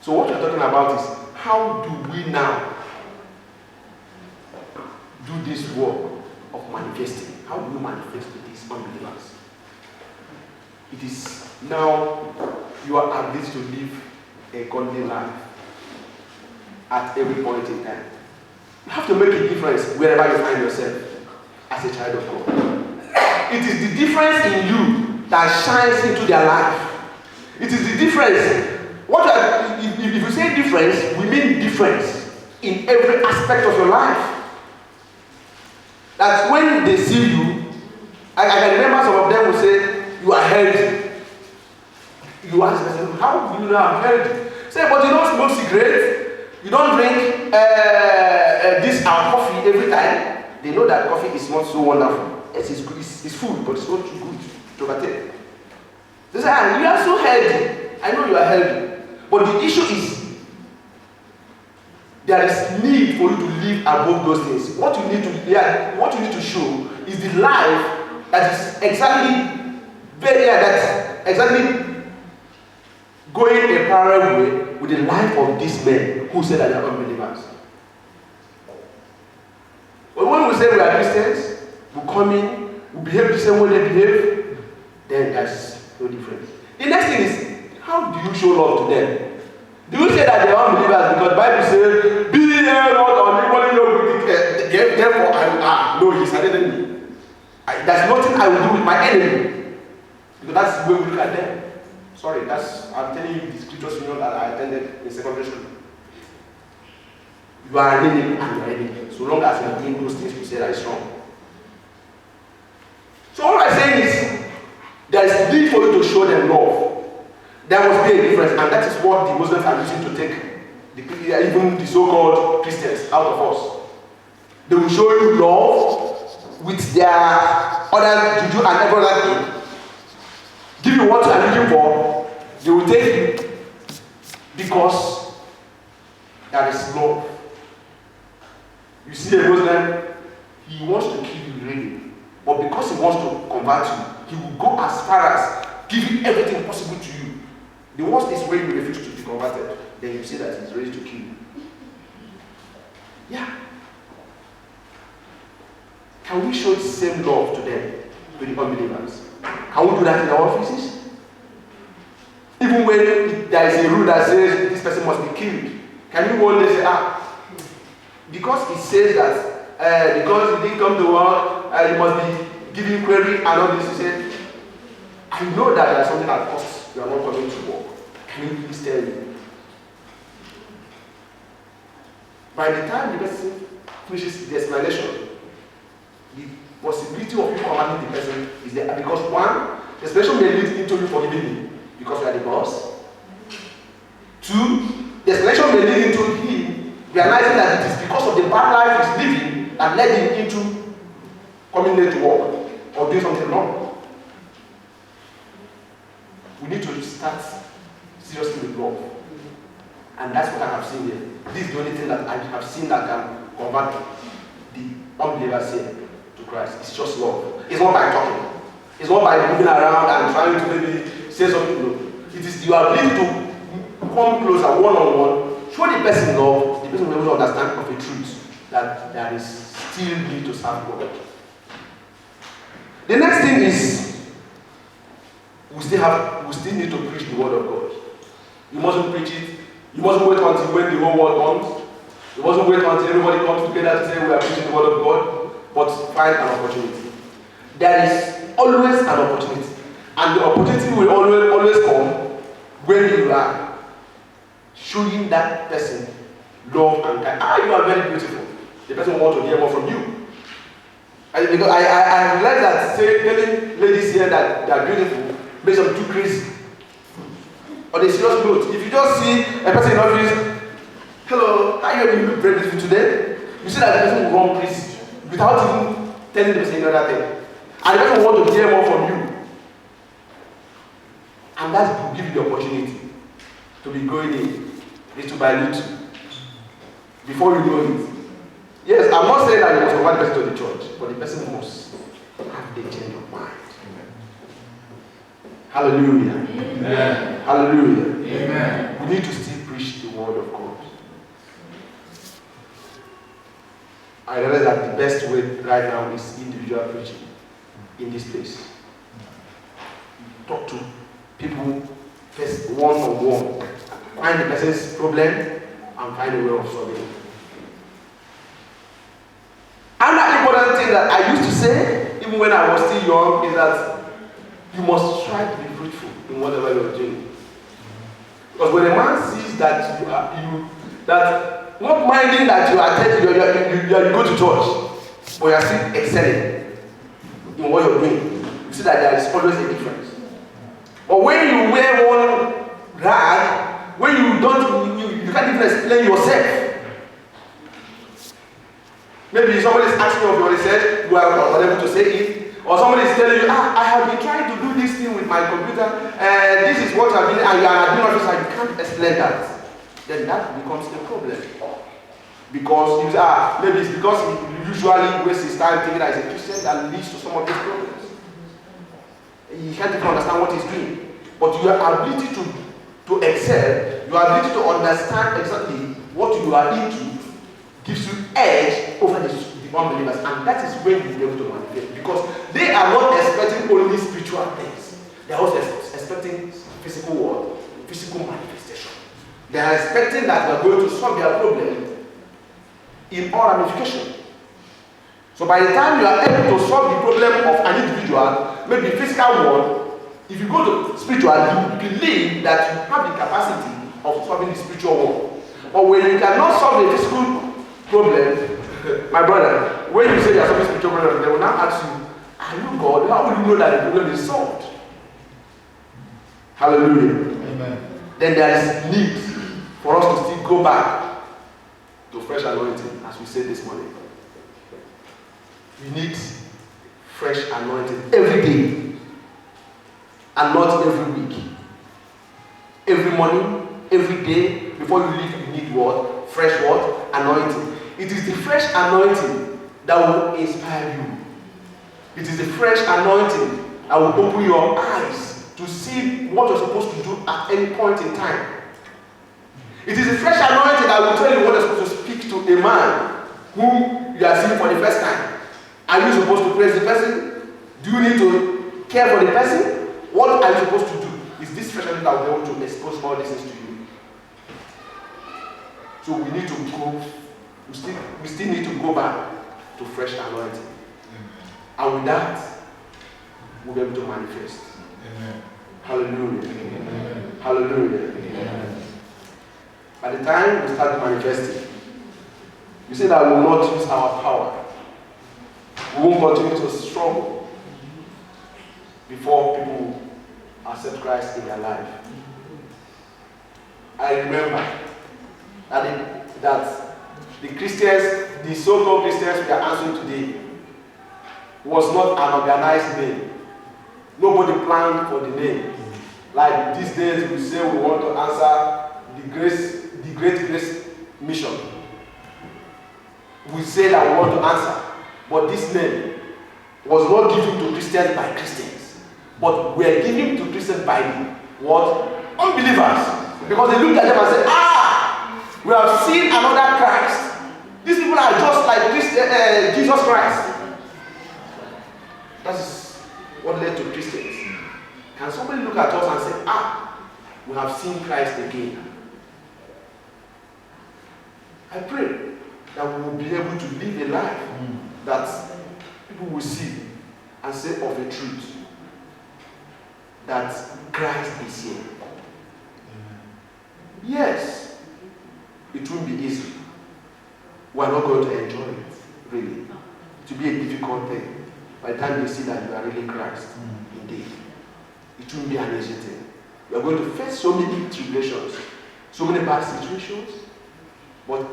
So what we're talking about is, how do we now do this work of manifesting? How do we manifest to these unbelievers? It is now you are able to live a godly life at every point in time. You have to make a difference wherever you find yourself as a child of God. It is the difference in you that shines into their life. It is the difference. If you say difference, we mean difference in every aspect of your life. That when they see you, I can remember some of them will say, you are healthy. You ask them, how do you know I'm healthy? Say, but you don't smoke cigarettes, you don't drink this our coffee every time. They know that coffee is not so wonderful. Yes, it's food, but it's not too good to overtake. They say, you are so healthy. I know you are healthy. But the issue is, there is need for you to live above those things. What you need to show is the life that is exactly going a parallel way with the life of these men who said that they are unbelievers. But when we say we are Christians, we come in, we behave the same way they behave, then there's no difference. The next thing is, how do you show love to them? Do you say that they are unbelievers because the Bible says, be ye not unequally yoked with the therefore I will no, he's an enemy. There's nothing I will do with my enemy. Because that's the way we look at them. Sorry, I'm telling you the scriptures that I attended in secondary school. You are an enemy and you are an enemy. So long as you are doing those things, we say that is wrong. So all I'm saying is, there is need for you to show them love. There must be a difference, and that is what the Muslims are using to take even the so-called Christians out of us. They will show you love with their other juju and every other thing. Give you what you are looking for, they will take you because there is love. You see a Muslim, he wants to kill you really, but because he wants to convert you, he will go as far as giving everything possible to you. The worst is when you refuse to be converted, then you see that he's ready to kill you. Yeah. Can we show the same love to them, to the unbelievers? Can we do that in our offices? Even when there is a rule that says this person must be killed, can you one day say, because it says that because he didn't come to the world, he must be giving query and all this, he said, I know that there's something that costs you are not coming to work. Can you please tell me? By the time the person finishes the explanation, the possibility of you commanding the person is there. Because one, the explanation may lead into you forgiving him because you are the boss. Two, the explanation may lead into him realizing that it is because of the bad life he's living that led him into coming late to work or doing something wrong. We need to start seriously with love. And that's what I have seen here. This is the only thing that I have seen that can convert the unbelievers here to Christ. It's just love. It's not by talking. It's not by moving around and trying to maybe say something. No. It is your ability to come closer one-on-one, show the person love, the person will be able to understand of the truth that there is still need to serve God. The next thing is, we still need to preach the word of God. You mustn't preach it. You mustn't wait until when the whole world comes. You mustn't wait until everybody comes together to say we are preaching the word of God, but find an opportunity. There is always an opportunity. And the opportunity will always come when you are showing that person love and kindness. You are very beautiful. The person will want to hear more from you. And because I realized that telling ladies here that they are beautiful makes them too crazy. On a serious note, if you just see a person in office, hello, how are you look very beautiful today? You see that the person will run crazy without even telling the person another thing. And the person will want to hear more from you. And that will give you the opportunity to be going in little by little before you know it. Yes, I'm not saying that you must convert the person to the church, but the person must have the change of mind. Hallelujah. Amen. Hallelujah. Amen. We need to still preach word of God. I realize that the best way right now is individual preaching in this place. Talk to people first one-on-one. Find the person's problem and find a way of solving it. Another important thing that I used to say, even when I was still young, is that you must try to be fruitful in whatever you're doing. Because when a man sees that that not minding that you attend, you go to church, but you are still excelling in what you're doing, you see that there is always a difference. But when you wear one rag, when you can't even explain yourself. Maybe somebody is asking you of your research, you are unable to say it, or somebody is telling you, I have been trying to do this thing with my computer, and this is what I've been, and you are an admin officer, you can't explain that. Then that becomes a problem. Because you say, maybe it's because he usually wastes his time thinking that he's a Christian that leads to some of these problems. He can't even understand what he's doing. But your ability to excel, your ability to understand exactly what you are into, gives you edge over the unbelievers, and that is when you will be able to manifest, because they are not expecting only spiritual things. They are also expecting physical world, physical manifestation. They are expecting that we are going to solve their problem in all ramifications. So by the time you are able to solve the problem of an individual, maybe physical world, if you go to spiritual, you believe that you have the capacity of solving the spiritual world. But when you cannot solve the physical problem, my brother, when you say you are solving spiritual problem, they will now ask you, are you God? How will you know that the problem is solved? Hallelujah. Amen. Then there is need for us to still go back to fresh anointing, as we said this morning. We need fresh anointing every day, and not every week. Every morning, every day, before you leave, you need what? Fresh what? Anointing. It is the fresh anointing that will inspire you. It is the fresh anointing that will open your eyes to see what you're supposed to do at any point in time. It is the fresh anointing that will tell you what you're supposed to speak to a man whom you are seeing for the first time. Are you supposed to praise the person? Do you need to care for the person? What are you supposed to do? Is this fresh anointing that will be able to expose all these things to you? So we need to go. We still need to go back to fresh anointing. And with that, we'll be able to manifest. Amen. Hallelujah. Amen. Hallelujah. Amen. By the time we start manifesting, we say that we will not use our power. We won't continue to struggle before people accept Christ in their life. I remember that the Christians, the so-called Christians we are answering today, was not an organized name. Nobody planned for the name. Like these days we say we want to answer the Great Grace Mission. We say that we want to answer. But this name was not given to Christians by Christians, but were given to Christians by what? Unbelievers. Because they looked at them and said, we have seen another Christ. These people are just like Jesus Christ. That is what led to Christians. Can somebody look at us and say, we have seen Christ again? I pray that we will be able to live a life that people will see and say of the truth that Christ is here. Yes, it won't be easy. We are not going to enjoy it, really. It will be a difficult thing. By the time they see that you are really Christ, indeed, it won't be an easy thing. We are going to face so many tribulations, so many bad situations, but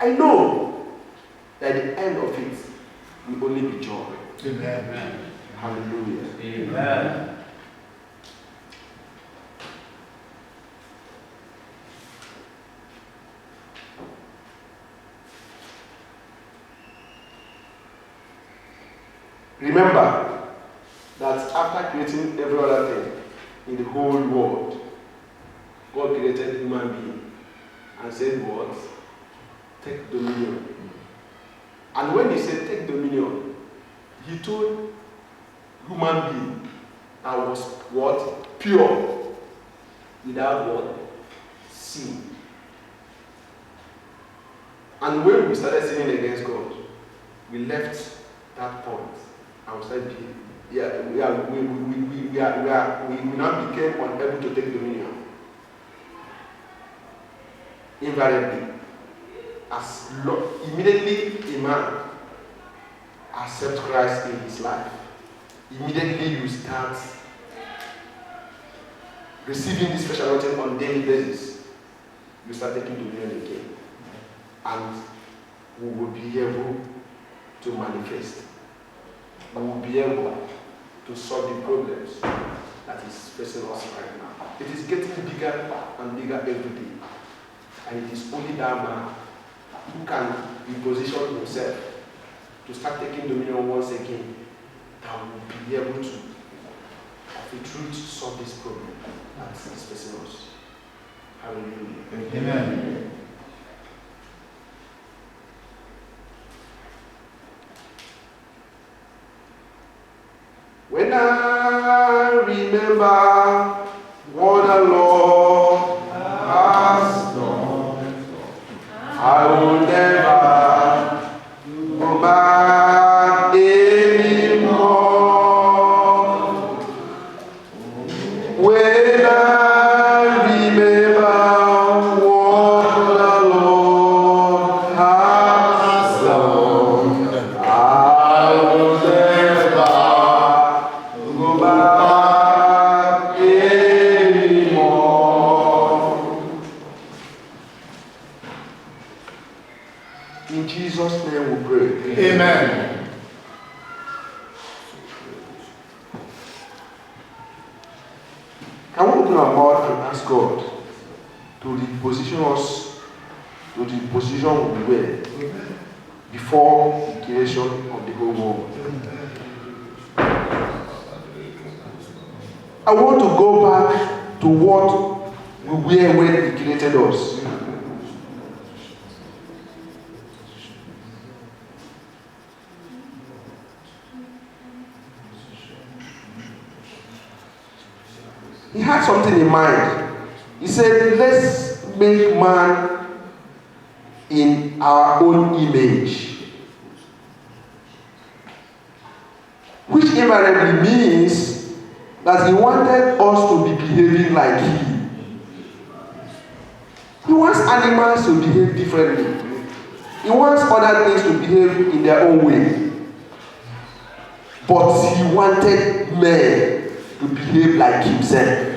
I know that at the end of it will only be joy. Amen. Hallelujah. Amen. Remember that after creating every other thing in the whole world, God created human being and said what? Take dominion. And when he said take dominion, he told human being that was what? Pure. Without what? Sin. And when we started sinning against God, we left that point and we started we now became unable to take dominion. Invariably, immediately a man accepts Christ in his life, immediately you start receiving this special anointing on a daily basis. You start taking dominion again, and we will be able to manifest. We will be able to solve the problems that is facing us right now. It is getting bigger and bigger every day. And it is only that man who can reposition himself to start taking dominion once again that will be able to, of the truth, solve this problem that is facing us. Hallelujah. Amen. When I remember what the Lord has done, I will never go back anymore. When I remember what the Lord has done, I will never go back anymore. In Jesus' name we pray. Amen. Can we open our mouth and ask God to reposition us to the position we were before the creation of the whole world? I want to go back to what we were when He created us. He had something in mind. He said, let's make man in our own image. Which invariably means that He wanted us to be behaving like He. He wants animals to behave differently. He wants other things to behave in their own way. But He wanted men to behave like Himself.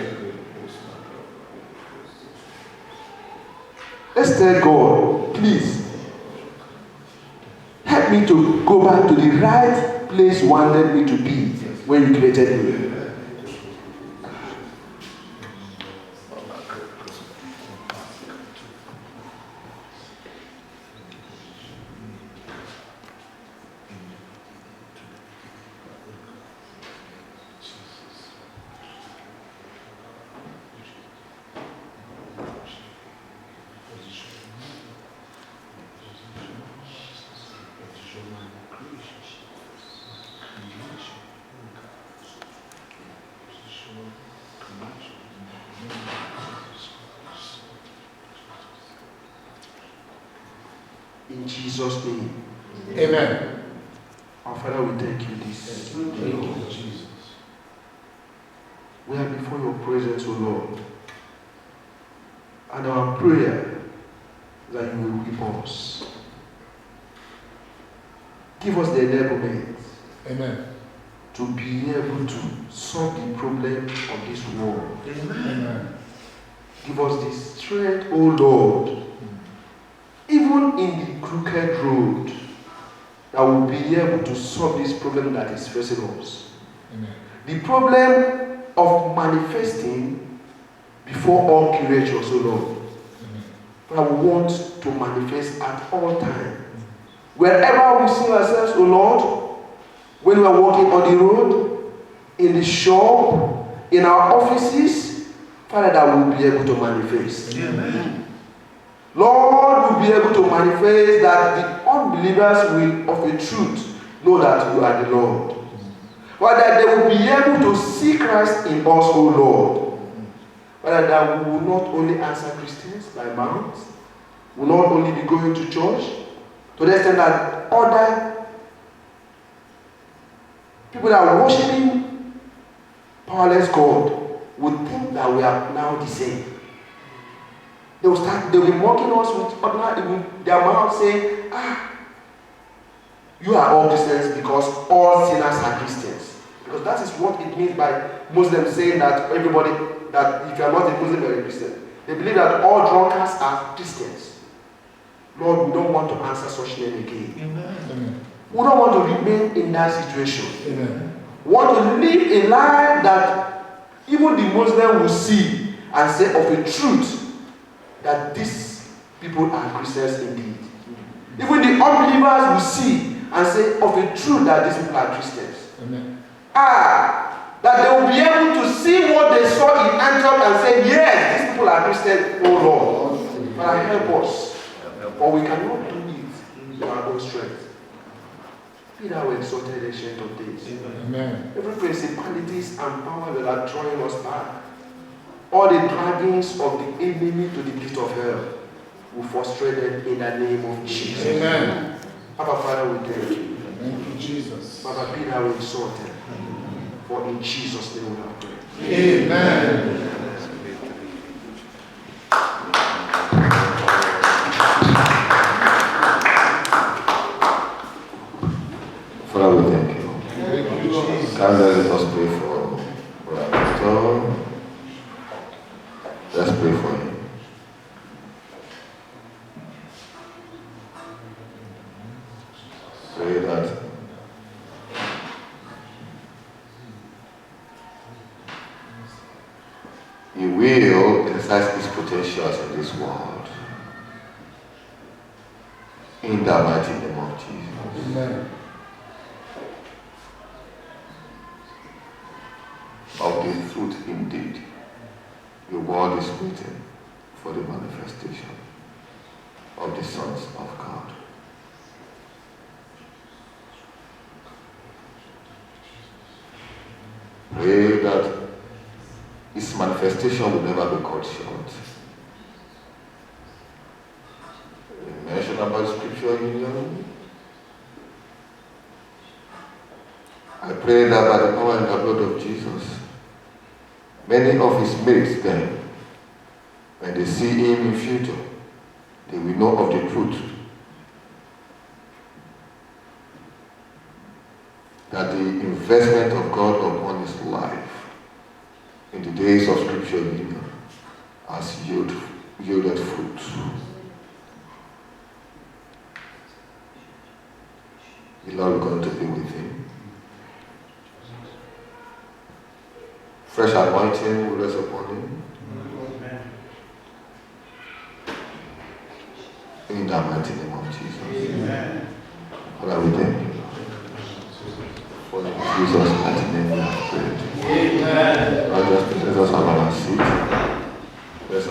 Let's tell God, please, help me to go back to the right place you wanted me to be when You created me. In Jesus' name. Amen. Our Father, we thank You this. Thank you, Jesus. We are before Your presence, O Lord. And our prayer is that You will keep us. Give us the enablement Amen. to be able to solve the problem of this world. Amen. Give us the strength, O Lord, even in the crooked road, that we'll be able to solve this problem that is facing us. Amen. The problem of manifesting before all creatures, O Lord. That we want to manifest at all times. Wherever we see ourselves, O Lord, when we are walking on the road, in the shop, in our offices, Father, that we'll be able to manifest. Amen. Lord will be able to manifest that the unbelievers will, of the truth, know that you are the Lord. But that they will be able to see Christ in us, O Lord. But that we will not only answer Christians by mouth, we will not only be going to church, to the extent that other people that are worshiping powerless God would think that we are now the same. They will be mocking us with ordinary, their mouth saying, you are all Christians because all sinners are Christians. Because that is what it means by Muslims saying that everybody, that if you are not a Muslim, you are a Christian. They believe that all drunkards are Christians. Lord, we don't want to answer such name again. Amen. We don't want to remain in that situation. Amen. We want to live a life that even the Muslim will see and say of a truth that these people are Christians indeed. Even the unbelievers will see and say of a truth that these people are Christians. Amen. That they will be able to see what they saw in Antioch and say, yes, these people are Christians, oh Lord. But help us. For we cannot do it in our own strength. Be thou exalted, ancient of days. Amen. Every principalities and power that are drawing us back, all the dragons of the enemy to the pit of hell, will frustrate them in the name of Jesus. Amen. Abba, Father, we thank you. Thank you, Jesus. Father, be thou exalted. For in Jesus' name we have prayed. Amen. Father, we thank you. Thank you, Jesus. Can let us pray for Brother Pastor. Let's pray for him. Pray that he will exercise his potentials in this world. In the mighty name of Jesus. Amen. Of the truth indeed, the world is waiting for the manifestation of the sons of God. Pray that his manifestation will never be cut short. We mentioned about scripture union. I pray that by the power and the blood of Jesus, many of his mates then, when they see him in future, they will know of the truth. That the investment of God upon his life in the days of scripture union has yielded fruit. The Lord will continue to be with him. Fresh anointing will rest upon him. In the mighty name of Jesus. Amen. Father, we thank you. For in Jesus' mighty name we have prayed. Amen. Lord, just let us have our seat.